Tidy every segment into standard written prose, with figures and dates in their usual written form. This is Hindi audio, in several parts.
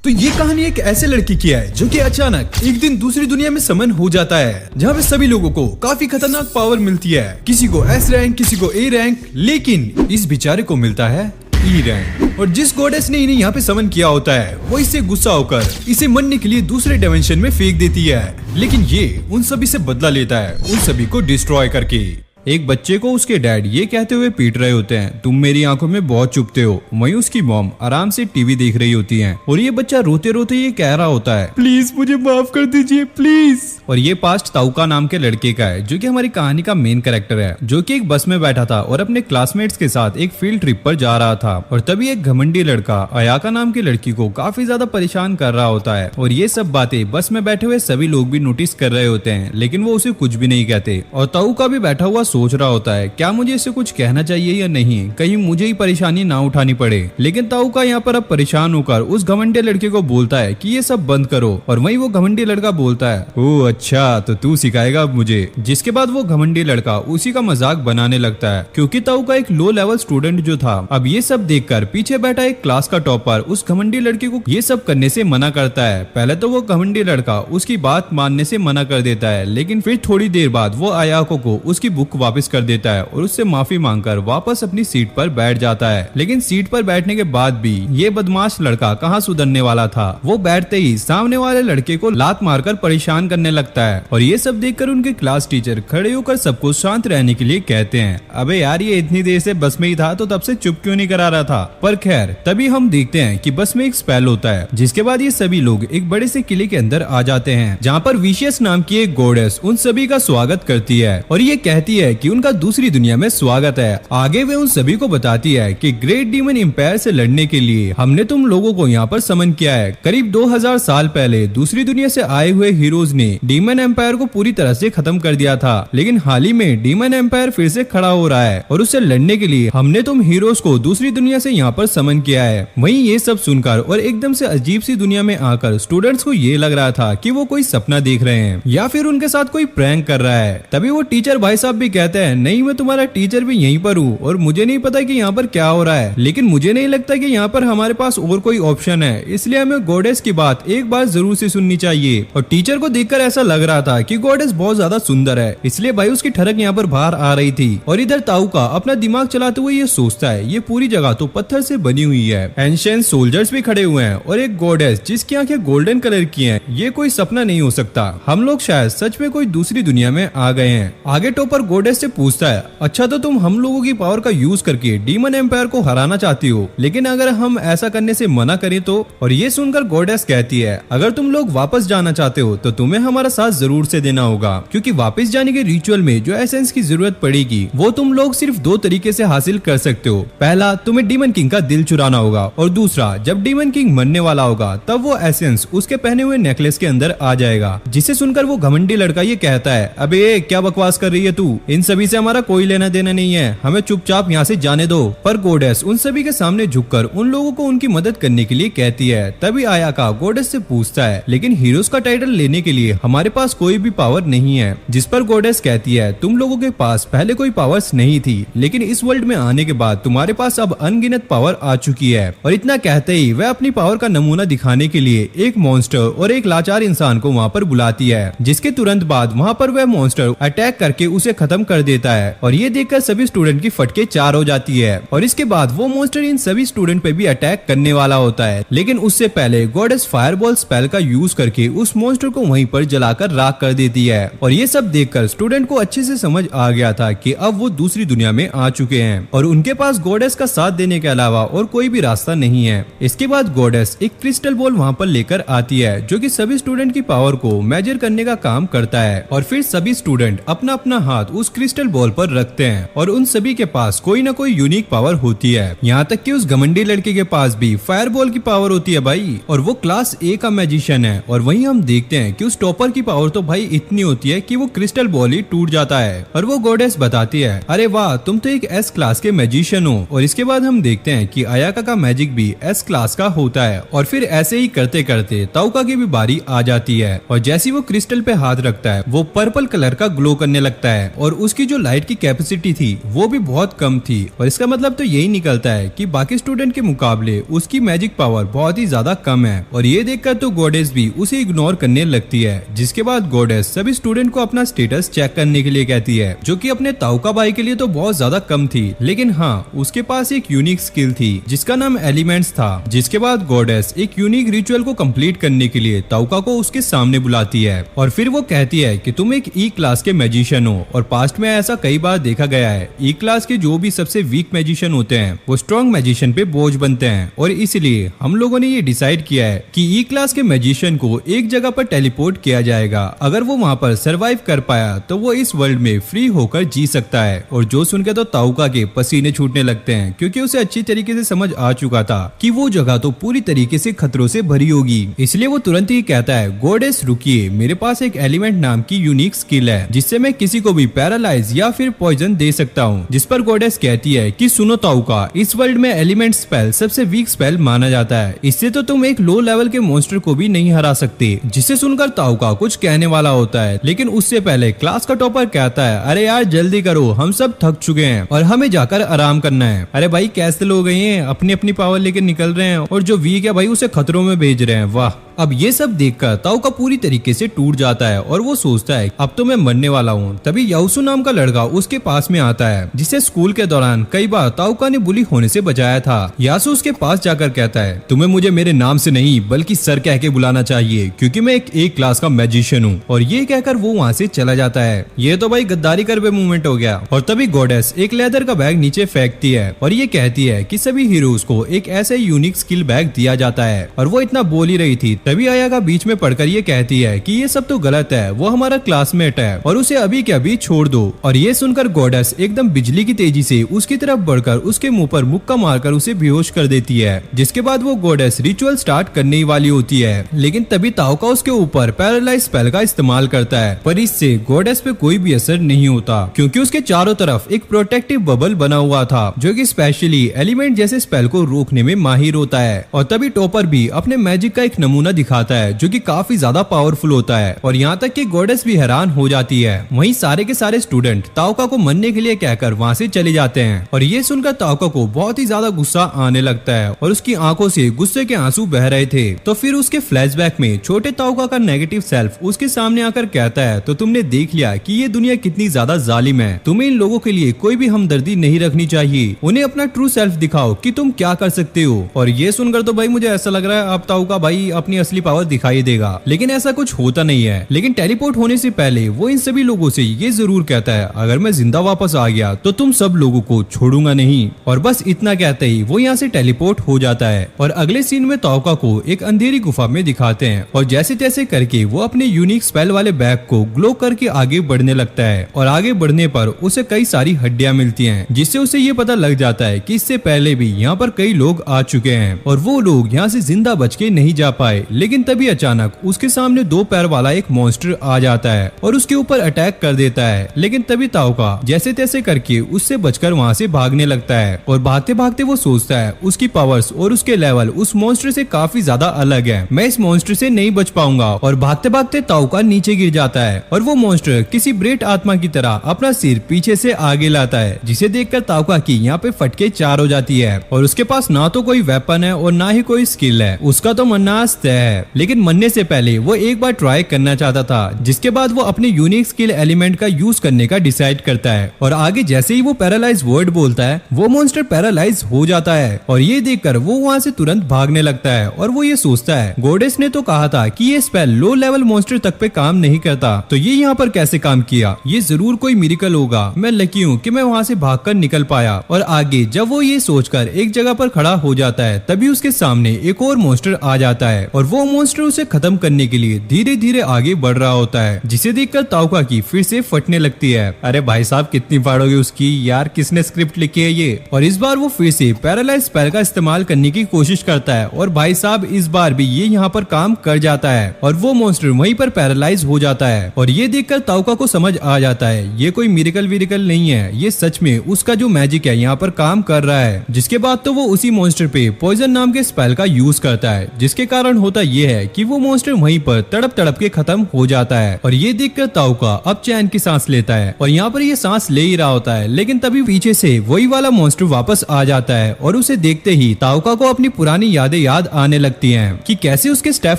तो ये कहानी एक ऐसे लड़की की है जो कि अचानक एक दिन दूसरी दुनिया में समन हो जाता है, जहाँ पे सभी लोगों को काफी खतरनाक पावर मिलती है। किसी को एस रैंक, किसी को ए रैंक, लेकिन इस बेचारे को मिलता है ई रैंक। और जिस गॉडेस ने इन्हें यहाँ पे समन किया होता है वो इससे गुस्सा होकर इसे मरने के लिए दूसरे डायमेंशन में फेंक देती है, लेकिन ये उन सभी से बदला लेता है, उन सभी को डिस्ट्रॉय करके। एक बच्चे को उसके डैड ये कहते हुए पीट रहे होते हैं, तुम मेरी आंखों में बहुत चुभते हो। वहीं उसकी मॉम आराम से टीवी देख रही होती है और ये बच्चा रोते रोते ये कह रहा होता है, प्लीज मुझे माफ कर दीजिए प्लीज। और ये पास्ट ताउका नाम के लड़के का है जो कि हमारी कहानी का मेन कैरेक्टर है, जो कि एक बस में बैठा था और अपने क्लासमेट्स के साथ एक फील्ड ट्रिप पर जा रहा था। और तभी एक घमंडी लड़का अयाका नाम की लड़की को काफी ज्यादा परेशान कर रहा होता है और ये सब बातें बस में बैठे हुए सभी लोग भी नोटिस कर रहे होते हैं, लेकिन वो उसे कुछ भी नहीं कहते। और ताउका भी बैठा हुआ सोच रहा होता है क्या मुझे इसे कुछ कहना चाहिए या नहीं, कहीं मुझे ही परेशानी ना उठानी पड़े। लेकिन ताउका यहाँ पर अब परेशान होकर उस घमंडे लड़के को बोलता है कि ये सब बंद करो। और वहीं वो घमंडी लड़का बोलता है, ओह अच्छा तो तू सिखाएगा अब मुझे। जिसके बाद वो घमंडी लड़का उसी का मजाक बनाने लगता है, क्योंकि ताउका एक लो लेवल स्टूडेंट जो था। अब ये सब देखकर पीछे बैठा एक क्लास का टॉपर उस घमंडी लड़के को ये सब करने से मना करता है। पहले तो वो घमंडी लड़का उसकी बात मानने से मना कर देता है, लेकिन फिर थोड़ी देर बाद वो अयाको को उसकी बुक वापस कर देता है और उससे माफी मांगकर वापस अपनी सीट पर बैठ जाता है। लेकिन सीट पर बैठने के बाद भी ये बदमाश लड़का कहाँ सुधरने वाला था। वो बैठते ही सामने वाले लड़के को लात मारकर परेशान करने लगता है। और ये सब देखकर उनके क्लास टीचर खड़े होकर सबको शांत रहने के लिए कहते हैं, अबे यार ये इतनी देर से बस में ही था तो तब से चुप क्यों नहीं करा रहा था। पर खैर तभी हम देखते हैं कि बस में एक स्पेल होता है, जिसके बाद ये सभी लोग एक बड़े से किले के अंदर आ जाते हैं, जहाँ पर विशियस नाम की एक गॉडेस उन सभी का स्वागत करती है और ये कहती है कि उनका दूसरी दुनिया में स्वागत है। आगे वे उन सभी को बताती है कि ग्रेट डीमन एम्पायर से लड़ने के लिए हमने तुम लोगों को यहाँ पर समन किया है। करीब 2000 साल पहले दूसरी दुनिया से आए हुए हीरोज ने डीमन एम्पायर को पूरी तरह से खत्म कर दिया था, लेकिन हाल ही में डीमन एम्पायर फिर से खड़ा हो रहा है और उससे लड़ने के लिए हमने तुम हीरोज को दूसरी दुनिया से यहाँ पर समन किया है। वहीं ये सब सुनकर और एकदम से अजीब सी दुनिया में आकर स्टूडेंट्स को ये लग रहा था कि वो कोई सपना देख रहे हैं या फिर उनके साथ कोई प्रैंक कर रहा है। तभी वो टीचर भाई साहब भी कहते हैं, नहीं मैं तुम्हारा टीचर भी यहीं पर हूँ और मुझे नहीं पता कि यहाँ पर क्या हो रहा है, लेकिन मुझे नहीं लगता कि यहाँ पर हमारे पास और कोई ऑप्शन है, इसलिए हमें गॉडेस की बात एक बार जरूर से सुननी चाहिए। और टीचर को देखकर ऐसा लग रहा था कि गॉडेस बहुत ज्यादा सुंदर है, इसलिए भाई उसकी ठड़क यहाँ पर बाहर आ रही थी। और इधर ताउका अपना दिमाग चलाते हुए ये सोचता है ये पूरी जगह तो पत्थर से बनी हुई है, एंशिएंट सोल्जर्स भी खड़े हुए हैं और एक गॉडेस जिसकी आंखें गोल्डन कलर की हैं, ये कोई सपना नहीं हो सकता, हम लोग शायद सच में कोई दूसरी दुनिया में आ गए हैं। आगे टॉपर गॉडेस से पूछता है, अच्छा तो तुम हम लोगों की पावर का यूज करके डीमन एम्पायर को हराना चाहती हो, लेकिन अगर हम ऐसा करने से मना करें तो। और ये सुनकर गॉडेस कहती है, अगर तुम लोग वापस जाना चाहते हो तो तुम्हें हमारा साथ जरूर से देना होगा, क्योंकि वापस जाने के रिचुअल में जो एसेंस की जरूरत पड़ेगी वो तुम लोग सिर्फ 2 तरीके से हासिल कर सकते हो। पहला, तुम्हें डीमन किंग का दिल चुराना होगा और दूसरा, जब डीमन किंग मरने वाला होगा तब वो एसेंस उसके पहने हुए नेकलेस के अंदर आ जाएगा। जिसे सुनकर वो घमंडी लड़का ये कहता है, अबे क्या बकवास कर रही है तू, इन सभी से हमारा कोई लेना देना नहीं है, हमें चुपचाप यहाँ से जाने दो। पर गॉडेस उन सभी के सामने झुककर उन लोगों को उनकी मदद करने के लिए कहती है। तभी अयाका गॉडेस से पूछता है, लेकिन हीरोज का टाइटल लेने के लिए हमारे पास कोई भी पावर नहीं है। जिस पर गॉडेस कहती है, तुम लोगों के पास पहले कोई पावर्स नहीं थी, लेकिन इस वर्ल्ड में आने के बाद तुम्हारे पास अब अनगिनत पावर आ चुकी है। और इतना कहते ही वह अपनी पावर का नमूना दिखाने के लिए एक मॉन्स्टर और एक लाचार इंसान को वहाँ पर बुलाती है, जिसके तुरंत बाद वहाँ पर वह मॉन्स्टर अटैक करके उसे खत्म कर देता है। और ये देखकर सभी स्टूडेंट की फटके 4 हो जाती है और इसके बाद वो मॉन्स्टर इन सभी स्टूडेंट पे भी अटैक करने वाला होता है, लेकिन उससे पहले गॉडेस फायरबॉल स्पेल का यूज करके उस मॉन्स्टर को वहीं पर जलाकर राख कर देती है। और ये सब देखकर स्टूडेंट को अच्छे से समझ आ गया था कि अब वो दूसरी दुनिया में आ चुके हैं और उनके पास गॉडेस का साथ देने के अलावा और कोई भी रास्ता नहीं है। इसके बाद गॉडेस एक क्रिस्टल बॉल वहाँ पर लेकर आती है, जो कि सभी स्टूडेंट की पावर को मेजर करने का काम करता है। और फिर सभी स्टूडेंट अपना अपना हाथ उस क्रिस्टल बॉल पर रखते हैं और उन सभी के पास कोई ना कोई यूनिक पावर होती है, यहाँ तक कि उस घमंडी लड़के के पास भी फायरबॉल की पावर होती है भाई, और वो क्लास ए का मैजिशियन है। और वहीं हम देखते हैं कि उस टॉपर की पावर तो भाई इतनी होती है कि वो क्रिस्टल बॉल ही टूट जाता है। और वो गॉडेस बताती है, अरे वाह तुम तो एक एस क्लास के मैजिशियन हो। और इसके बाद हम देखते हैं कि अयाका का मैजिक भी एस क्लास का होता है। और फिर ऐसे ही करते करते ताउका की भी बारी आ जाती है और जैसे वो क्रिस्टल पे हाथ रखता है वो पर्पल कलर का ग्लो करने लगता है और उसकी जो लाइट की कैपेसिटी थी वो भी बहुत कम थी। और इसका मतलब तो यही निकलता है कि बाकी स्टूडेंट के मुकाबले उसकी मैजिक पावर बहुत ही ज्यादा कम है। और ये देखकर तो गॉडेस भी उसे इग्नोर करने लगती है, जिसके बाद गॉडेस सभी स्टूडेंट को अपना स्टेटस चेक करने के लिए कहती है, जो कि अपने ताउका भाई के लिए तो बहुत ज्यादा कम थी, लेकिन हाँ उसके पास एक यूनिक स्किल थी जिसका नाम एलिमेंट्स था। जिसके बाद गॉडेस एक यूनिक रिचुअल को कंप्लीट करने के लिए ताउका को उसके सामने बुलाती है और फिर वो कहती है कि तुम एक ई क्लास के मैजिशियन हो और पास्ट में ऐसा कई बार देखा गया है। ई क्लास के जो भी सबसे वीक मैजिशियन होते हैं वो स्ट्रॉन्ग मैजिशियन पे बोझ बनते हैं और इसलिए हम लोगों ने ये डिसाइड किया है कि ई क्लास के मैजिशियन को एक जगह पर टेलीपोर्ट किया जाएगा। अगर वो वहाँ पर सरवाइव कर पाया तो वो इस वर्ल्ड में फ्री होकर जी सकता है। और जो सुनकर तो ताउका के पसीने छूटने लगते हैं, क्योंकि उसे अच्छी तरीके से समझ आ चुका था कि वो जगह तो पूरी तरीके से खतरों से भरी होगी। इसलिए वो तुरंत ही कहता है, गॉडेस रुकिए, मेरे पास एक एलिमेंट नाम की यूनिक स्किल है जिससे मैं किसी को भी पैरालाइज या फिर पॉइजन दे सकता हूँ। जिस पर गॉडेस कहती है कि सुनो ताउका, इस वर्ल्ड में एलिमेंट स्पेल सबसे वीक स्पेल माना जाता है, इससे तो तुम एक लो लेवल के मॉन्स्टर को भी नहीं हरा सकते। जिसे सुनकर ताउका कुछ कहने वाला होता है, लेकिन उससे पहले क्लास का टॉपर कहता है, अरे यार जल्दी करो, हम सब थक चुके हैं और हमें जाकर आराम करना है। अरे भाई कैसे लोग हैं, अपनी अपनी पावर लेकर निकल रहे हैं और जो वीक है भाई उसे खतरों में भेज रहे हैं। वाह। अब ये सब देखकर ताउका पूरी तरीके से टूट जाता है और वो सोचता है अब तो मैं मरने वाला हूँ। तभी यासु नाम का लड़का उसके पास में आता है, जिसे स्कूल के दौरान कई बार ताउका ने बुली होने से बचाया था। यासु उसके पास जाकर कहता है, तुम्हें मुझे मेरे नाम से नहीं बल्कि सर कह के बुलाना चाहिए, क्योंकि मैं एक क्लास का मैजिशियन हूँ। और ये कहकर वो वहाँ से चला जाता है। ये तो भाई गद्दारी कर मूवमेंट हो गया। और तभी गॉडेस एक लेदर का बैग नीचे फेंकती है और ये कहती है कि सभी हीरोज को एक ऐसे यूनिक स्किल बैग दिया जाता है। और वो इतना बोल ही रही थी, तभी आया का बीच में पढ़कर ये कहती है कि ये सब तो गलत है, वो हमारा क्लासमेट है और उसे अभी के अभी छोड़ दो। और ये सुनकर गॉडेस एकदम बिजली की तेजी से उसकी तरफ बढ़कर उसके मुंह पर मुक्का मारकर उसे बेहोश कर देती है। जिसके बाद वो गॉडेस रिचुअल स्टार्ट करने ही वाली होती है, लेकिन तभी ताउका उसके ऊपर पैरालाइज स्पेल का इस्तेमाल करता है, पर इससे गॉडेस पे कोई भी असर नहीं होता, क्योंकि उसके चारों तरफ एक प्रोटेक्टिव बबल बना हुआ था जो कि स्पेशली एलिमेंट जैसे स्पेल को रोकने में माहिर होता है। और तभी टॉपर भी अपने मैजिक का एक नमूना दिखाता है जो कि काफी ज्यादा पावरफुल होता है और यहाँ तक कि गॉडेस भी हैरान हो जाती है। वहीं सारे के सारे स्टूडेंट ताउका को मरने के लिए कहकर वहाँ से चले जाते हैं। और ये सुनकर ताउका को बहुत ही ज्यादा गुस्सा आने लगता है और उसकी आंखों से गुस्से के आंसू बह रहे थे। तो फिर उसके फ्लैशबैक में छोटे ताउका का नेगेटिव सेल्फ उसके सामने आकर कहता है, तो तुमने देख लिया कि ये दुनिया कितनी ज्यादा जालिम है, तुम्हें इन लोगों के लिए कोई भी हमदर्दी नहीं रखनी चाहिए, उन्हें अपना ट्रू सेल्फ दिखाओ कि तुम क्या कर सकते हो। और ये सुनकर तो भाई मुझे ऐसा लग रहा है अब ताउका भाई अपनी असली पावर दिखाई देगा, लेकिन ऐसा कुछ होता नहीं है। लेकिन टेलीपोर्ट होने से पहले वो इन सभी लोगों से ये जरूर कहता है, अगर मैं जिंदा वापस आ गया तो तुम सब लोगों को छोड़ूंगा नहीं। और बस इतना कहते ही वो यहाँ से टेलीपोर्ट हो जाता है। और अगले सीन में ताउका को एक अंधेरी गुफा में दिखाते हैं और जैसे तैसे करके वो अपने यूनिक स्पेल वाले बैग को ग्लो करके आगे बढ़ने लगता है। और आगे बढ़ने पर उसे कई सारी हड्डियां मिलती हैं, जिससे उसे ये पता लग जाता है कि इससे पहले भी यहाँ पर कई लोग आ चुके हैं और वो लोग यहाँ से जिंदा बच के नहीं जा पाए। लेकिन तभी अचानक उसके सामने 2 पैर वाला एक मॉन्स्टर आ जाता है और उसके ऊपर अटैक कर देता है। लेकिन तभी ताउका जैसे तैसे करके उससे बचकर वहाँ से भागने लगता है और भागते भागते वो सोचता है उसकी पावर्स और उसके लेवल उस मॉन्स्टर से काफी ज्यादा अलग है, मैं इस मॉन्स्टर से नहीं बच पाऊंगा। और भागते भागते ताउका नीचे गिर जाता है और वो मॉन्स्टर किसी ब्रेट आत्मा की तरह अपना सिर पीछे से आगे लाता है, जिसे देखकर ताउका की यहाँ पे फटके 4 हो जाती है। और उसके पास ना तो कोई वेपन है और ना ही कोई स्किल है, उसका तो मरना तय है। लेकिन मरने से पहले वो एक बार ट्राई करना चाहता था, जिसके बाद वो अपने यूनिक स्किल एलिमेंट का यूज करने का डिसाइड करता है। और आगे जैसे ही वो पैरालाइज वर्ड बोलता है वो मॉन्स्टर पैरालाइज हो जाता है और ये देखकर वो वहाँ से तुरंत भागने लगता है। और वो ये सोचता है गॉडेस ने तो कहा था कि ये स्पेल लो लेवल मॉन्स्टर तक पे काम नहीं करता, तो ये यहाँ पर कैसे काम किया, ये जरूर कोई मिरेकल होगा, मैं लकी हूँ कि मैं वहाँ से भागकर निकल पाया। और आगे जब वो ये सोचकर एक जगह पर खड़ा हो जाता है तभी उसके सामने एक और मॉन्स्टर आ जाता है और वो मॉन्स्टर उसे खत्म करने के लिए धीरे धीरे आगे बढ़ रहा होता है, जिसे देखकर ताउका की फिर से फटने लगती है। अरे भाई साहब कितनी फाड़ोगे उसकी, यार किसने स्क्रिप्ट लिखी है ये। और इस बार वो फिर से पैरालाइज स्पेल का इस्तेमाल करने की कोशिश करता है और भाई साहब इस बार भी ये यहाँ पर काम कर जाता है और वो मॉन्स्टर वहीं पर पैरालाइज हो जाता है। और ये देखकर ताउका को समझ आ जाता है ये कोई मिरेकल विरेकल नहीं है, ये सच में उसका जो मैजिक है यहाँ पर काम कर रहा है। जिसके बाद तो वो उसी मॉन्स्टर पे पॉइजन नाम के स्पेल का यूज करता है, जिसके कारण होता ये है कि वो मॉन्स्टर वहीं पर तड़प तड़प के खत्म हो जाता है और ये देखकर ताउका अब चैन की सांस लेता है और यहाँ पर ये सांस ले ही रहा होता है, लेकिन तभी पीछे से वही वाला मॉन्स्टर वापस आ जाता है और उसे देखते ही ताउका को अपनी पुरानी यादें याद आने लगती हैं कि कैसे उसके स्टेप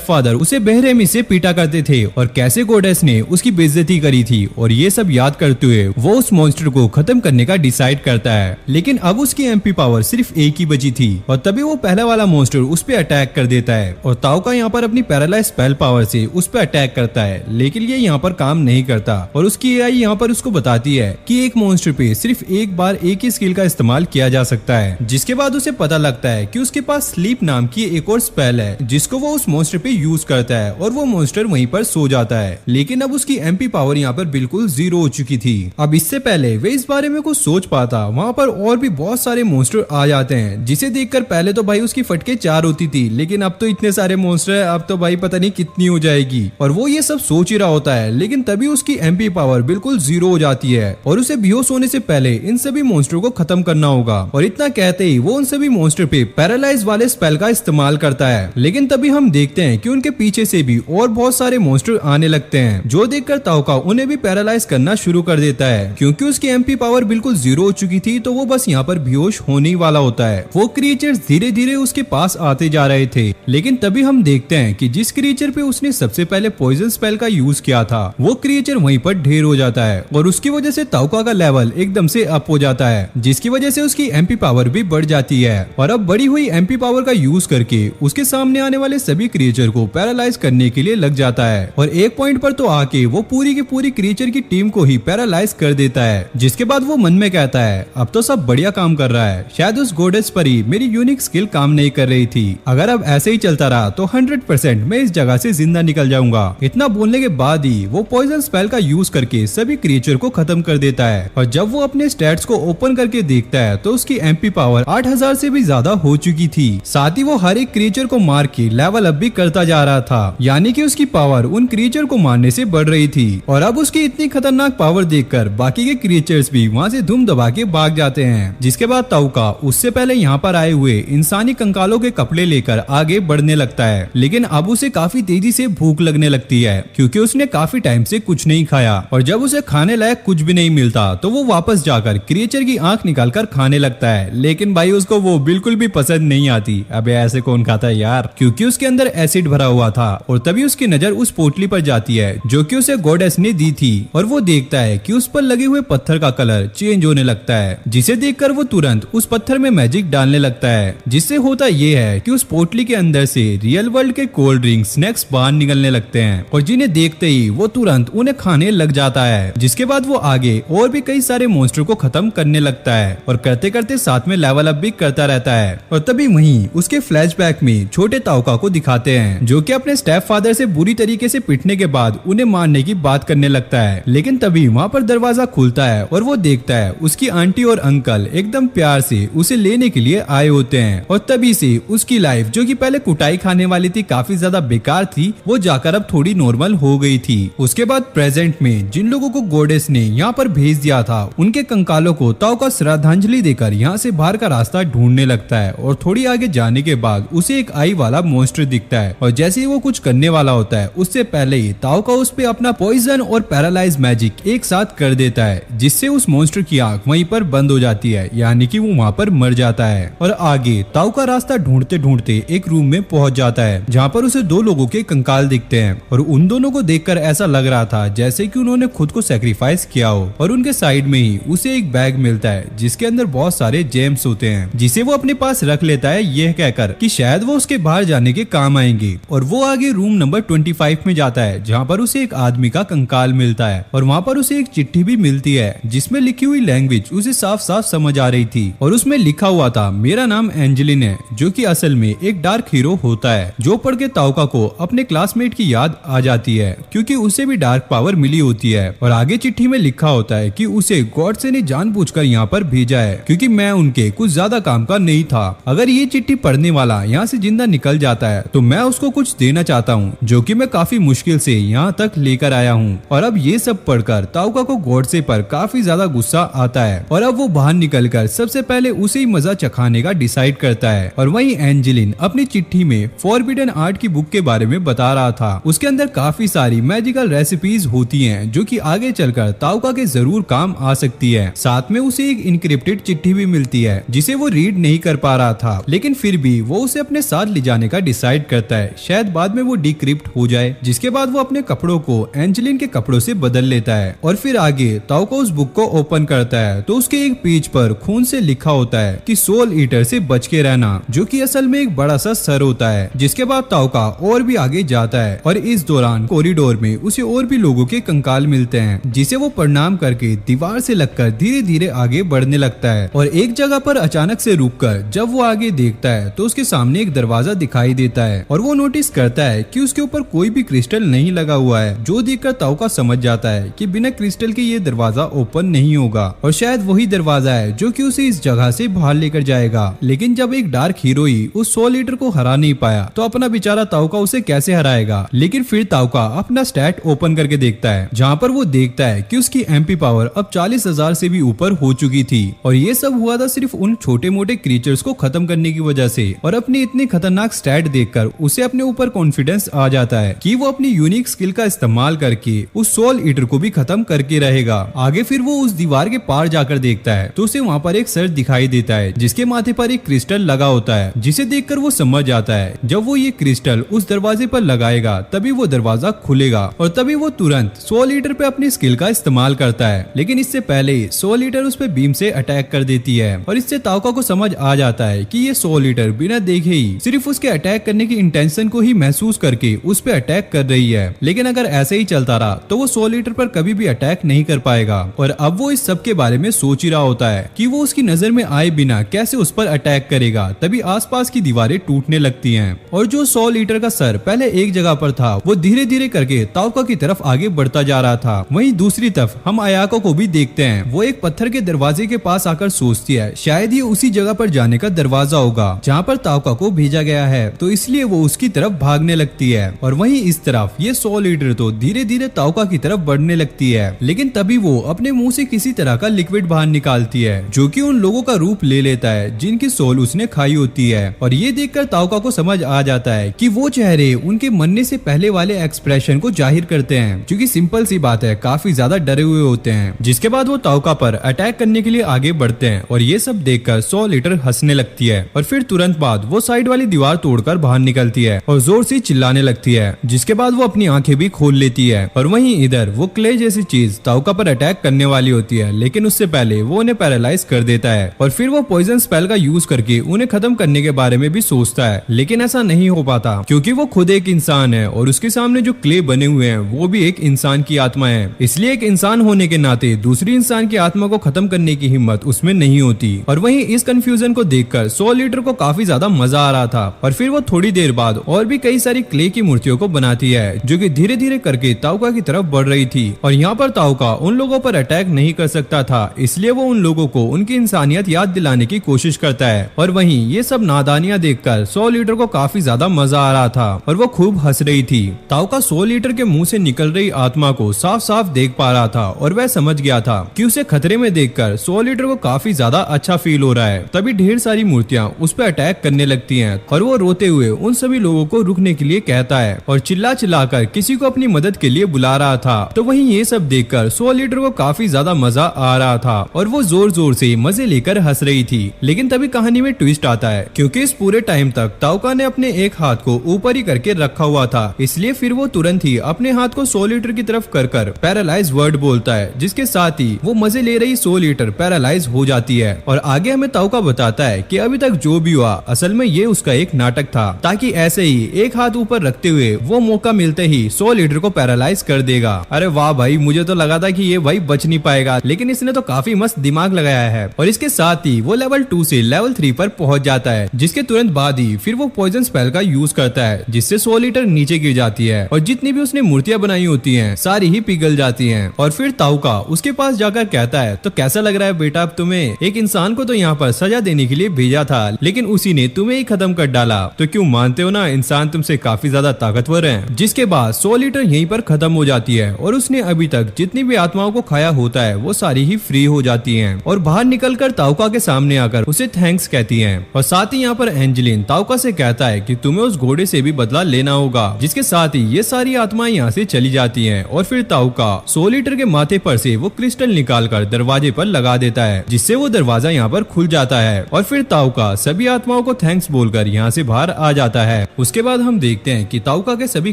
फादर उसे बेरहमी से पीटा करते थे और कैसे गॉडेस ने उसकी बेइज्जती करी थी। और ये सब याद करते हुए वो उस मॉन्स्टर को खत्म करने का डिसाइड करता है, लेकिन अब उसकी एमपी पावर सिर्फ एक ही बची थी और तभी वो पहला वाला मॉन्स्टर उस पे अटैक कर देता है और ताउका यहाँ पर अपनी पैरालाइज स्पेल पावर से उस पे अटैक करता है, लेकिन ये यहाँ पर काम नहीं करता और उसकी एआई यहाँ पर उसको बताती है कि एक मॉन्स्टर पे सिर्फ एक बार एक ही स्किल का इस्तेमाल किया जा सकता है। जिसके बाद उसे पता लगता है कि उसके पास स्लीप नाम की एक और स्पेल है जिसको वो उस मॉन्स्टर पे यूज करता है और वो मॉन्स्टर वहीं पर सो जाता है, लेकिन अब उसकी एमपी पावर यहाँ पर बिल्कुल 0 हो चुकी थी। अब इससे पहले वे इस बारे में कुछ सोच पाता वहाँ पर और भी बहुत सारे मॉन्स्टर आ जाते हैं, जिसे देखकर पहले तो भाई उसकी फटके 4 होती थी, लेकिन अब तो इतने सारे मॉन्स्टर है, अब तो भाई पता नहीं कितनी हो जाएगी। और वो ये सब सोच ही रहा होता है, लेकिन तभी उसकी एमपी पावर बिल्कुल 0 हो जाती है और उसे बेहोश होने से पहले इन सभी मॉन्स्टर को खत्म करना होगा। और इतना कहते ही वो उन सभी मॉन्स्टर पे पैरालाइज वाले स्पेल का इस्तेमाल करता है, लेकिन तभी हम देखते हैं कि उनके पीछे से भी और बहुत सारे मॉन्स्टर आने लगते हैं, जो देखकर ताउका उन्हें भी पैरालाइज करना शुरू कर देता है। क्योंकि उसकी एमपी पावर बिल्कुल 0 हो चुकी थी तो वो बस यहाँ पर बेहोश होने ही वाला होता है। वो क्रिएचर्स धीरे धीरे उसके पास आते जा रहे थे, लेकिन तभी हम देखते हैं कि जिस क्रिएचर पे उसने सबसे पहले पॉइजन स्पेल का यूज किया था वो क्रिएचर वहीं पर ढेर हो जाता है और उसकी वजह से ताउका का लेवल एकदम से अप हो जाता है, जिसकी वजह से उसकी एमपी पावर भी बढ़ जाती है और अब बढ़ी हुई एमपी पावर का यूज करके उसके सामने आने वाले सभी क्रिएचर को पैरालाइज करने के लिए लग जाता है और एक पॉइंट पर तो आके वो पूरी की पूरी क्रिएचर की टीम को ही पैरालाइज कर देता है। जिसके बाद वो मन में कहता है अब तो सब बढ़िया काम कर रहा है, शायद उस गॉडेस पर ही मेरी यूनिक स्किल काम नहीं कर रही थी, अगर अब ऐसे ही चलता रहा तो 100% मैं इस जगह से जिंदा निकल जाऊंगा। इतना बोलने के बाद ही वो पॉइजन स्पेल का यूज करके सभी क्रिएचर को खत्म कर देता है और जब वो अपने स्टैट्स को ओपन करके देखता है तो उसकी एमपी पावर 8000 से भी ज्यादा हो चुकी थी। साथ ही वो हर एक क्रिएचर को मार के लेवल अप भी करता जा रहा था, यानी कि उसकी पावर उन क्रिएचर को मारने से बढ़ रही थी। और अब उसकी इतनी खतरनाक पावर देखकर बाकी के क्रिएचर्स भी वहाँ से धूम दबा के भाग जाते हैं। जिसके बाद ताउका उससे पहले यहाँ पर आए हुए इंसानी कंकालों के कपड़े लेकर आगे बढ़ने लगता है, लेकिन अब उसे काफी तेजी से भूख लगने लगती है क्योंकि उसने काफी टाइम से कुछ नहीं खाया और जब उसे खाने लायक कुछ भी नहीं मिलता तो वो वापस जाकर क्रिएचर की आंख निकालकर खाने लगता है, लेकिन भाई उसको वो बिल्कुल भी पसंद नहीं आती। अबे ऐसे कौन खाता है यार, क्योंकि उसके अंदर एसिड भरा हुआ था। और तभी उसकी नजर उस पोटली पर जाती है जो कि उसे गॉडेस ने दी थी और वो देखता है कि उस पर लगे हुए पत्थर का कलर चेंज होने लगता है, जिसे देखकर वो तुरंत उस पत्थर में मैजिक डालने लगता है। जिससे होता ये है कि उस पोटली के अंदर से रियल वर्ल्ड के कोल्ड ड्रिंक स्नैक्स बाहर निकलने लगते हैं और जिन्हें देखते ही वो तुरंत उन्हें खाने लग जाता है। जिसके बाद वो आगे और भी कई सारे मॉन्स्टर को खत्म करने लगता है और करते करते साथ में लेवल अप भी करता रहता है। और तभी वहीं उसके फ्लैशबैक में छोटे ताउका को दिखाते हैं जो कि अपने स्टेप फादर से बुरी तरीके से पिटने के बाद उन्हें मारने की बात करने लगता है, लेकिन तभी वहाँ पर दरवाजा खुलता है और वो देखता है उसकी आंटी और अंकल एकदम प्यार से उसे लेने के लिए आए होते हैं। और तभी से उसकी लाइफ जो कि पहले कुटाई खाने वाली थी, काफी ज्यादा बेकार थी, वो जाकर अब थोड़ी नॉर्मल हो गई थी। उसके बाद प्रेजेंट में जिन लोगों को गॉडेस ने यहाँ पर भेज दिया था उनके कंकालों को ताउका श्रद्धांजलि देकर यहाँ से बाहर का रास्ता ढूंढने लगता है और थोड़ी आगे जाने के बाद उसे एक आई वाला मॉन्स्टर दिखता है और जैसे ही वो कुछ करने वाला होता है उससे पहले ही ताउका उस पे अपना पॉइजन और पैरालाइज मैजिक एक साथ कर देता है, जिससे उस मॉन्स्टर की आंख वहीं पर बंद हो जाती है, यानी कि वो वहाँ पर मर जाता है। और आगे ताउका रास्ता ढूंढते ढूंढते एक रूम में पहुंच जाता है जहाँ पर उसे 2 लोगों के कंकाल दिखते हैं और उन दोनों को देखकर ऐसा लग रहा था जैसे कि उन्होंने खुद को सैक्रिफाइस किया हो। और उनके साइड में ही उसे एक बैग मिलता है जिसके अंदर बहुत सारे जेम्स होते हैं, जिसे वो अपने पास रख लेता है यह कहकर कि शायद वो उसके बाहर जाने के काम आएंगे। और वो आगे रूम नंबर 25 में जाता है जहाँ पर उसे एक आदमी का कंकाल मिलता है और वहाँ पर उसे एक चिट्ठी भी मिलती है जिसमें लिखी हुई लैंग्वेज उसे साफ साफ समझ आ रही थी और उसमें लिखा हुआ था मेरा नाम एंजेलिन है, जो कि असल में एक डार्क हीरो होता है, जो पढ़ के ताउका को अपने क्लासमेट की याद आ जाती है क्योंकि उसे भी डार्क पावर मिली होती है। और आगे चिट्ठी में लिखा होता है कि उसे गॉड से ने जानबूझकर यहाँ पर भेजा है क्योंकि मैं उनके कुछ ज्यादा काम का नहीं था। अगर ये चिट्ठी पढ़ने वाला यहाँ से जिंदा निकल जाता है तो मैं उसको कुछ देना चाहता हूँ जो कि मैं काफी मुश्किल से यहाँ तक लेकर आया हूँ। और अब ये सब पढ़कर ताउका को गॉडसे पर काफी ज्यादा गुस्सा आता है और अब वो बाहर निकलकर सबसे पहले उसे ही मजा चखाने का डिसाइड करता है। और वहीं एंजेलिन अपनी चिट्ठी में 4 फॉरबिडन आर्ट की बुक के बारे में बता रहा था। उसके अंदर काफी सारी मैजिकल रेसिपीज होती हैं जो कि आगे चलकर ताओका के जरूर काम आ सकती है। साथ में उसे एक इनक्रिप्टेड चिट्ठी भी मिलती है जिसे वो रीड नहीं कर पा रहा था, लेकिन फिर भी वो उसे अपने साथ ले जाने का डिसाइड करता है, शायद बाद में वो डिक्रिप्ट हो जाए। जिसके बाद वो अपने कपड़ों को एंजेलिन के कपड़ों से बदल लेता है और फिर आगे ताओका उस बुक को ओपन करता है तो उसके एक पेज पर खून से लिखा होता है कि सोल ईटर से बच के रहना, जो कि असल में एक बड़ा सा सर होता है। जिसके बाद ताओका और भी आगे जाता है और इस दौरान कॉरिडोर में उसे और भी लोगों के कंकाल मिलते हैं, जिसे वो प्रणाम करके दीवार से लगकर धीरे धीरे आगे बढ़ने लगता है। और एक जगह पर अचानक से रुककर जब वो आगे देखता है तो उसके सामने एक दरवाजा दिखाई देता है और वो नोटिस करता है कि उसके ऊपर कोई भी क्रिस्टल नहीं लगा हुआ है, जो देखकर ताओका समझ जाता है कि बिना क्रिस्टल के ये दरवाजा ओपन नहीं होगा और शायद वही दरवाजा है जो कि उसे इस जगह से बाहर लेकर जाएगा। लेकिन जब एक डार्क हीरो ही उस सोल ईटर को हरा नहीं पाया तो अपना बेचारा ताओका उसे कैसे हराएगा। लेकिन फिर ताओका अपना स्टैट ओपन करके देखता है, जहाँ पर वो देखता है कि उसकी एमपी पावर अब 40,000 से भी ऊपर हो चुकी थी और ये सब हुआ था सिर्फ उन छोटे मोटे क्रीचर्स को खत्म करने की वजह से। और अपनी इतनी खतरनाक स्टैट देखकर उसे अपने ऊपर कॉन्फिडेंस आ जाता है कि वो अपनी यूनिक स्किल का इस्तेमाल करके उस सोल ईटर को भी खत्म करके रहेगा। आगे फिर वो उस दीवार के पार जाकर देखता है तो उसे वहाँ पर एक सर दिखाई देता है जिसके माथे पर एक क्रिस्टल लगा होता है, जिसे देखकर वो समझ जाता है जब वो ये क्रिस्टल उस दरवाजे पर लगाएगा तभी वो दरवाजा खुलेगा और तभी वो तुरंत सोल ईटर पे अपनी स्किल का इस्तेमाल करता है। लेकिन इससे पहले ही सोल ईटर उस पे बीम से अटैक कर देती है और इससे ताओका को समझ आ जाता है कि ये सोल ईटर बिना देखे ही सिर्फ उसके अटैक करने की इंटेंशन को ही महसूस करके उस पे अटैक कर रही है। लेकिन अगर ऐसे ही चलता रहा तो वो सोल ईटर पर कभी भी अटैक नहीं कर पाएगा। और अब वो इस सब के बारे में सोच ही रहा होता है कि वो उसकी नजर में आए बिना कैसे उस पर अटैक करेगा। तभी आसपास की दीवारें टूटने लगती हैं और जो सोल ईटर का सर पहले एक जगह पर था वो धीरे धीरे करके ताओका की तरफ आगे बढ़ता जा रहा था। वहीं दूसरी तरफ हम अयाको को भी देखते हैं, वो एक पत्थर के दरवाजे के पास आकर सोचती है शायद ये उसी जगह पर जाने का दरवाजा होगा जहाँ पर ताओका को भेजा गया है, तो इसलिए वो उसकी तरफ भागने लगती है। और वहीं इस तरफ ये सोल ईटर तो धीरे धीरे ताओका की तरफ बढ़ने लगती है। लेकिन तभी वो अपने मुंह से किसी तरह का लिक्विड बाहर निकालती है जो कि उन लोगों का रूप ले लेता है जिनकी सोल उसने खाई होती है। और ये देखकर ताओका को समझ आ जाता है कि वो चेहरे उनके मरने से पहले वाले एक्सप्रेशन को जाहिर करते हैं, जो कि सिंपल सी बात है, काफी ज्यादा डरे हुए होते हैं। जिसके बाद वो ताओका पर अटैक करने के लिए आगे बढ़ते हैं और ये सब देखकर सोल ईटर हंसने लगती है और फिर तुरंत बाद वो साइड वाली दीवार तोड़कर बाहर निकलती है और जोर से चिल्लाने लगती है। जिसके बाद वो अपनी आंखें भी खोल लेती है और वहीं इधर वो क्ले जैसी चीज ताओका पर अटैक करने वाली होती है, लेकिन उससे पहले वो उन्हें पैरालाइज कर देता है और फिर वो पॉइजन स्पेल का यूज करके उन्हें खत्म करने के बारे में भी सोचता है। लेकिन ऐसा नहीं हो पाता क्योंकि वो खुद एक इंसान है और उसके सामने जो क्ले बने हुए हैं वो भी एक इंसान की आत्मा है, इसलिए एक इंसान होने के नाते दूसरी इंसान की आत्मा को खत्म करने की हिम्मत उसमें नहीं होती। और वहीं इस कंफ्यूजन को देखकर सोल ईटर को काफी ज्यादा मजा आ रहा था और फिर वो थोड़ी देर बाद और भी कई सारी क्ले की मूर्तियों को बनाती है जो कि धीरे धीरे करके ताओका की तरफ बढ़ रही थी। और यहाँ पर ताओका उन लोगों पर अटैक नहीं कर सकता था, इसलिए वो उन लोगों को उनकी इंसानियत याद दिलाने की कोशिश करता है। और वहीं ये सब नादानियां देखकर सोल ईटर को काफी ज्यादा मजा आ रहा था और वो खूब हंस रही थी। ताओका सोल ईटर के मुंह से निकल रही आत्मा को साफ साफ देख पा रहा था और वह समझ गया था कि उसे खतरे में देखकर सोल ईटर को काफी ज्यादा अच्छा फील हो रहा है। तभी ढेर सारी मूर्तियां उस पर अटैक करने लगती हैं और वो रोते हुए उन सभी लोगों को रुकने के लिए कहता है और चिल्ला चिल्लाकर किसी को अपनी मदद के लिए बुला रहा था। तो वहीं ये सब देखकर सोल ईटर को काफी ज्यादा मजा आ रहा था और वो जोर जोर से मजे लेकर हंस रही थी। लेकिन तभी कहानी में ट्विस्ट आता है क्योंकि इस पूरे टाइम तक ताओका ने अपने एक हाथ को ऊपर ही करके रखा हुआ था, इसलिए फिर वो तुरंत ही अपने हाथ को सोल ईटर की तरफ कर पैरालाइज वर्ड बोलता है, जिसके साथ ही वो मजे ले रही सोल ईटर पैरालाइज हो जाती है। और आगे हमें ताओका बताता है कि अभी तक जो भी हुआ असल में ये उसका एक नाटक था, ताकि ऐसे ही एक हाथ ऊपर रखते हुए वो मौका मिलते ही सोल ईटर को पैरालाइज कर देगा। अरे वाह भाई, मुझे तो लगा था कि ये भाई बच नहीं पाएगा, लेकिन इसने तो काफी मस्त दिमाग लगाया है। और इसके साथ ही वो लेवल 2 से लेवल 3 पर पहुंच जाता है, जिसके तुरंत बाद ही फिर वो पॉइजन स्पेल का यूज करता है, जिससे सोल ईटर नीचे गिर जाती है और जितनी भी उसने मूर्तियां बनाई होती हैं सारी ही पिघल जाती हैं। और फिर ताओका उसके पास जाकर कहता है, तो कैसा लग रहा है बेटा अब तुम्हें? एक इंसान को तो यहाँ पर सजा देने के लिए भेजा था, लेकिन उसी ने तुम्हें ही खत्म कर डाला, तो क्यों मानते हो ना इंसान तुमसे काफी ज्यादा ताकतवर है। जिसके बाद सोल ईटर यहीं पर खत्म हो जाती है और उसने अभी तक जितनी भी आत्माओं को खाया होता है वो सारी ही फ्री हो जाती हैं और बाहर निकलकर ताओका के सामने आकर उसे थैंक्स कहती हैं। और साथ ही यहाँ पर एंजेलिन ताओका से कहता है कि तुम्हें उस घोड़े से भी बदला लेना होगा। जिसके साथ ही ये सारी आत्माएं यहाँ से चली जाती हैं और फिर ताउका सोलिटर के माथे पर से वो क्रिस्टल निकालकर दरवाजे पर लगा देता है, जिससे वो दरवाजा यहाँ पर खुल जाता है और फिर ताउका सभी आत्माओं को थैंक्स बोलकर यहाँ से बाहर आ जाता है। उसके बाद हम देखते हैं कि ताउका के सभी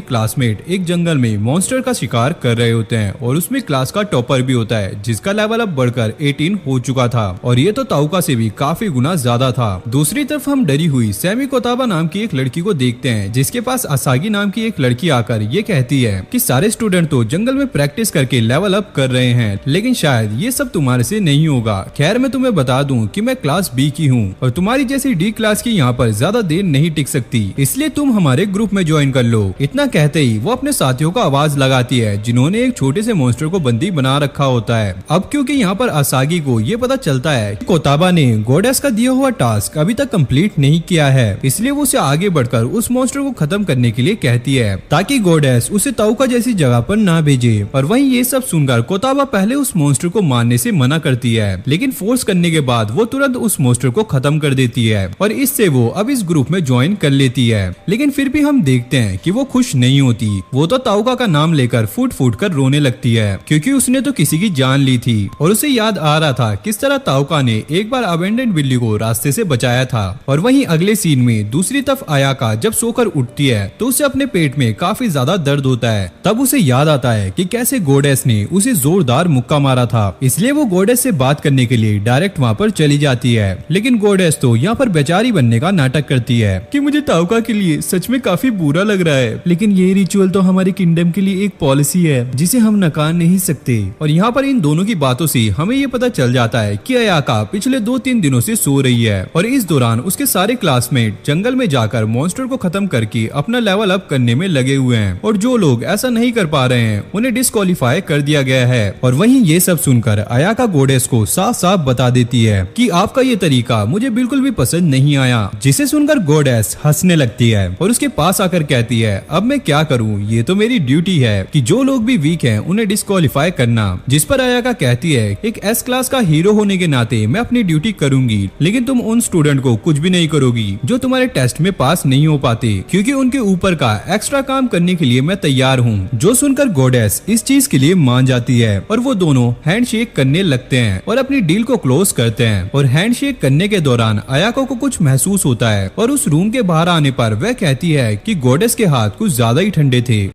क्लासमेट एक जंगल में मॉन्स्टर का शिकार कर रहे होते हैं और उसमें क्लास का टॉपर भी होता है जिसका लेवल अब बढ़कर 18 हो चुका था और ये तो ताउका से भी काफी गुना ज्यादा था। दूसरी तरफ हम डरी हुई सैमी कोताबा नाम की एक लड़की को देखते हैं जिसके पास असागी नाम की एक लड़की आकर ये कहती है कि सारे स्टूडेंट तो जंगल में प्रैक्टिस करके लेवल अप कर रहे हैं, लेकिन शायद ये सब तुम्हारे से नहीं होगा। खैर मैं तुम्हें बता दूं कि मैं क्लास बी की हूँ और तुम्हारी जैसी डी क्लास की यहाँ पर ज्यादा देर नहीं टिक सकती, इसलिए तुम हमारे ग्रुप में ज्वाइन कर लो। इतना कहते ही वो अपने साथियों को आवाज लगाती है जिन्होंने एक छोटे से मॉन्स्टर को बंदी बना रखा होता है। अब क्योंकि यहाँ पर असागी को ये पता चलता है कि कोताबा ने गॉडेस का दिया हुआ टास्क अभी तक कंप्लीट नहीं किया है, इसलिए वो उसे आगे बढ़कर उस मॉन्स्टर को खत्म करने के लिए कहती है ताकि गॉडेस उसे ताउका जैसी जगह पर ना भेजे। और वहीं ये सब सुनकर कोताबा पहले उस मॉन्स्टर को मारने से मना करती है, लेकिन फोर्स करने के बाद वो तुरंत उस मॉन्स्टर को खत्म कर देती है और इससे वो अब इस ग्रुप में ज्वाइन कर लेती है। लेकिन फिर भी हम देखते हैं कि वो खुश नहीं होती। वो तो ताउका का नाम लेकर फूट फूट कर रोने लगती है क्योंकि उसने तो किसी की जान ली थी और उसे याद आ रहा था किस तरह ताउका ने एक बार अबेंडेंट बिल्ली को रास्ते से बचाया था। और वहीं अगले सीन में दूसरी तरफ आयाका जब सोकर उठती है तो उसे अपने पेट में काफी ज्यादा दर्द होता है। तब उसे याद आता है कि कैसे गॉडेस ने उसे जोरदार मुक्का मारा था, इसलिए वो गॉडेस से बात करने के लिए डायरेक्ट वहाँ पर चली जाती है। लेकिन गॉडेस तो यहाँ पर बेचारी बनने का नाटक करती है कि मुझे ताउका के लिए सच में काफी बुरा लग रहा है, लेकिन ये रिचुअल तो हमारे किंगडम के लिए एक पॉलिसी है जिसे हम नकार नहीं सकते। और यहाँ पर इन दोनों की बातों से हमें ये पता चल जाता है कि आयाका पिछले 2-3 दिनों से सो रही है और इस दौरान उसके सारे क्लासमेट जंगल में जाकर मॉन्स्टर को खत्म करके अपना लेवल अप करने में लगे हुए हैं और जो लोग ऐसा नहीं कर पा रहे हैं उन्हें डिस्क्वालीफाई कर दिया गया है। और वहीं ये सब सुनकर आयाका गॉडेस को साफ साफ बता देती है कि आपका ये तरीका मुझे बिल्कुल भी पसंद नहीं आया, जिसे सुनकर गॉडेस हंसने लगती है और उसके पास आकर कहती है अब मैं क्या करूं, ये तो मेरी ड्यूटी है कि जो लोग भी वीक हैं उन्हें डिस्क्वालीफाई करना। जिस पर आयाका कहती है एक एस क्लास का हीरो होने के नाते मैं अपनी ड्यूटी करूंगी, लेकिन तुम उन स्टूडेंट को कुछ भी नहीं करोगी जो तुम्हारे टेस्ट में पास नहीं हो पाते, क्योंकि उनके ऊपर का एक्स्ट्रा काम करने के लिए मैं तैयार हूँ। जो सुनकर गॉडेस इस चीज के लिए मान जाती है और वो दोनों हैंडशेक करने लगते हैं और अपनी डील को क्लोज करते हैं। और हैंडशेक करने के दौरान आयाका को कुछ महसूस होता है और उस रूम के बाहर आने पर वह कहती है कि गॉडेस के हाथ कुछ ज्यादा ही ठंडे थे।